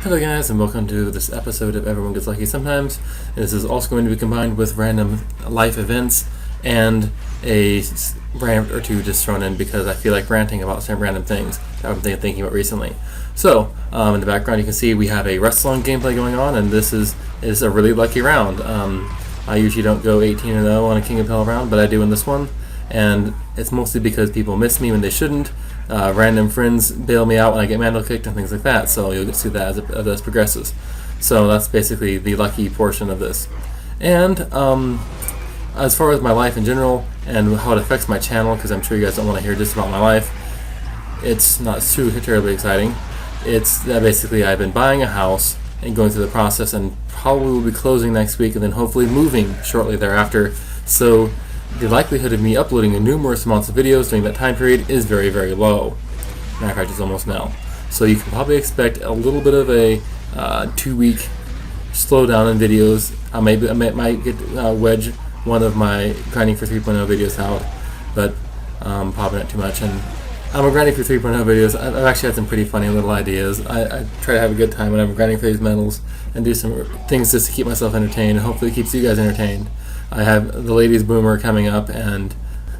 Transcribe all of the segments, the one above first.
Hello guys, and welcome to this episode of Everyone Gets Lucky Sometimes. This is also going to be combined with random life events and a rant or two just thrown in because I feel like ranting about some random things that I've been thinking about recently. So, in the background you can see we have a Rustlung gameplay going on, and this is a really lucky round. I usually don't go 18-0 on a King of Hell round, but I do in this one, and it's mostly because people miss me when they shouldn't. Random friends bail me out when I get mandel kicked and things like that, so you'll see that as this progresses. So that's basically the lucky portion of this. And as far as my life in general and how it affects my channel, because I'm sure you guys don't want to hear just about my life, it's not too terribly exciting. It's that basically I've been buying a house and going through the process, and probably will be closing next week and then hopefully moving shortly thereafter. So the likelihood of me uploading numerous amounts of videos during that time period is very, very low. Matter of fact, it's almost nil. So you can probably expect a little bit of a 2-week slowdown in videos. I might get wedge one of my Grinding for 3.0 videos out, but probably not too much. And I'm grinding for 3.0 videos. I've actually had some pretty funny little ideas. I try to have a good time when I'm grinding for these medals and do some things just to keep myself entertained, and hopefully it keeps you guys entertained. I have the Ladies Boomer coming up and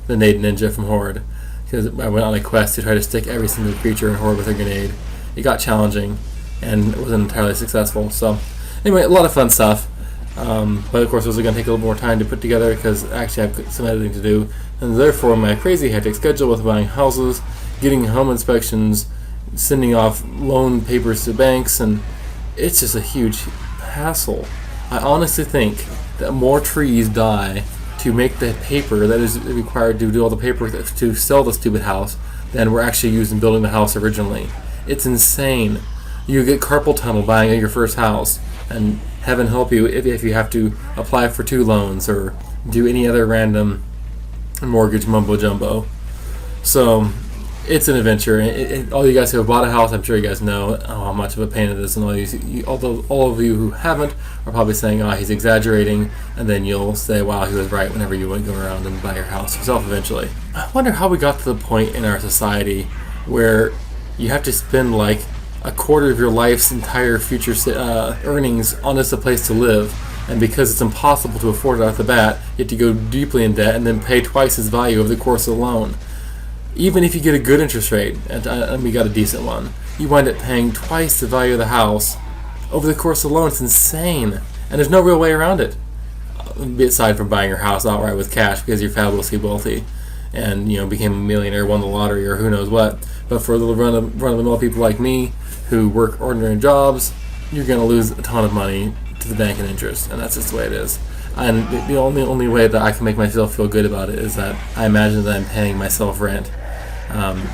the Nade Ninja from Horde, because I went on a quest to try to stick every single creature in Horde with a grenade. It got challenging and it wasn't entirely successful. So anyway, a lot of fun stuff. But of course, those are going to take a little more time to put together because actually I have some editing to do, and therefore my crazy hectic schedule with buying houses, getting home inspections, sending off loan papers to banks, and it's just a huge hassle. I honestly think that more trees die to make the paper that is required to do all the paper to sell the stupid house than were actually used in building the house originally. It's insane. You get carpal tunnel buying your first house, and heaven help you if you have to apply for 2 loans or do any other random mortgage mumbo jumbo. So it's an adventure. All you guys who have bought a house, I'm sure you guys know how much of a pain it is, and all of you who haven't are probably saying, "Oh, he's exaggerating," and then you'll say, "Wow, he was right." Whenever you go around and buy your house yourself eventually. I wonder how we got to the point in our society where you have to spend like a quarter of your life's entire future earnings on just a place to live, and because it's impossible to afford it off the bat, you have to go deeply in debt and then pay twice its value over the course of the loan. Even if you get a good interest rate, and we got a decent one, you wind up paying twice the value of the house over the course of the loan. It's insane, and there's no real way around it, aside from buying your house outright with cash because you're fabulously wealthy and became a millionaire, won the lottery, or who knows what. But for the run-of-the-mill people like me who work ordinary jobs, you're going to lose a ton of money to the bank in interest, and that's just the way it is. And the only way that I can make myself feel good about it is that I imagine that I'm paying myself rent.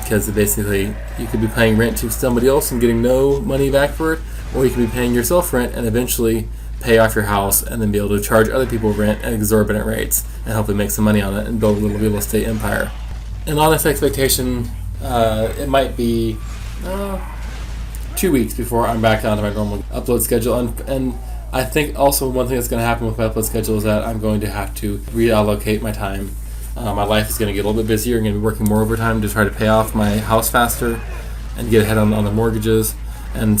Because basically you could be paying rent to somebody else and getting no money back for it, or you could be paying yourself rent and eventually pay off your house and then be able to charge other people rent at exorbitant rates and hopefully make some money on it and build a little real estate empire. An honest expectation, it might be 2 weeks before I'm back down to my normal upload schedule, and I think also one thing that's going to happen with my upload schedule is that I'm going to have to reallocate my time. My life is going to get a little bit busier. I'm going to be working more overtime to try to pay off my house faster and get ahead on the mortgages, and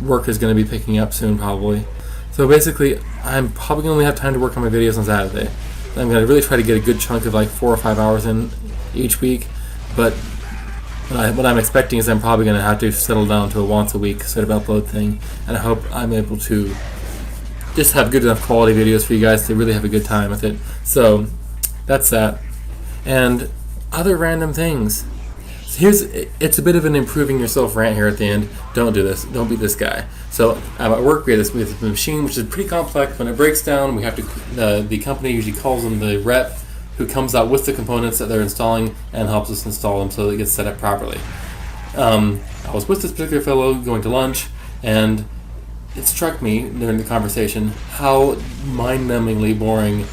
work is going to be picking up soon probably. So basically, I'm probably going to only have time to work on my videos on Saturday. I'm going to really try to get a good chunk of like 4 or 5 hours in each week, but what I'm expecting is I'm probably going to have to settle down to a once a week sort of upload thing, and I hope I'm able to just have good enough quality videos for you guys to really have a good time with it. So that's that. And other random things. It's a bit of an improving yourself rant here at the end. Don't do this. Don't be this guy. So at work we have this machine which is pretty complex. When it breaks down, we have to. The company usually calls them the rep, who comes out with the components that they're installing and helps us install them so that it gets set up properly. I was with this particular fellow going to lunch, and it struck me during the conversation how mind-numbingly boring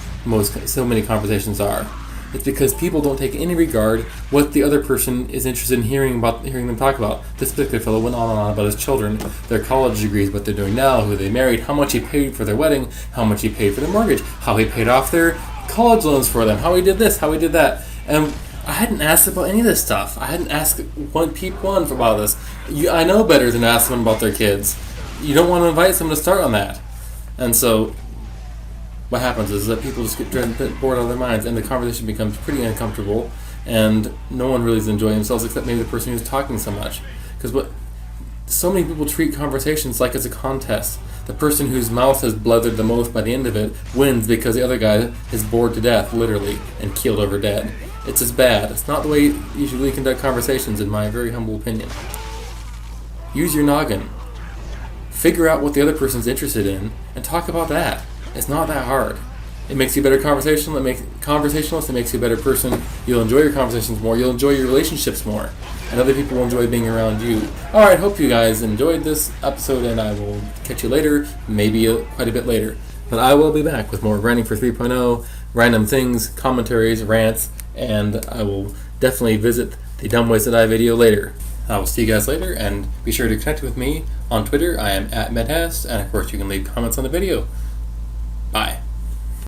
so many conversations are. It's because people don't take any regard what the other person is interested in hearing them talk about. This particular fellow went on and on about his children, their college degrees, what they're doing now, who they married, how much he paid for their wedding, how much he paid for their mortgage, how he paid off their college loans for them, how he did this, how he did that. And I hadn't asked about any of this stuff. I hadn't asked peep one about this. I know better than to ask someone about their kids. You don't want to invite someone to start on that. And so what happens is that people just get bored out of their minds, and the conversation becomes pretty uncomfortable, and no one really is enjoying themselves except maybe the person who's talking so much. Because so many people treat conversations like it's a contest. The person whose mouth has blethered the most by the end of it wins because the other guy is bored to death, literally, and keeled over dead. It's as bad. It's not the way you should really conduct conversations, in my very humble opinion. Use your noggin. Figure out what the other person's interested in, and talk about that. It's not that hard. It makes you a better conversationalist. It makes you a better person. You'll enjoy your conversations more. You'll enjoy your relationships more. And other people will enjoy being around you. Alright, hope you guys enjoyed this episode, and I will catch you later, maybe quite a bit later. But I will be back with more Grinding for 3.0, random things, commentaries, rants, and I will definitely visit the Dumb Ways to Die video later. I will see you guys later, and be sure to connect with me on Twitter. I am @MedHast, and of course you can leave comments on the video. Bye.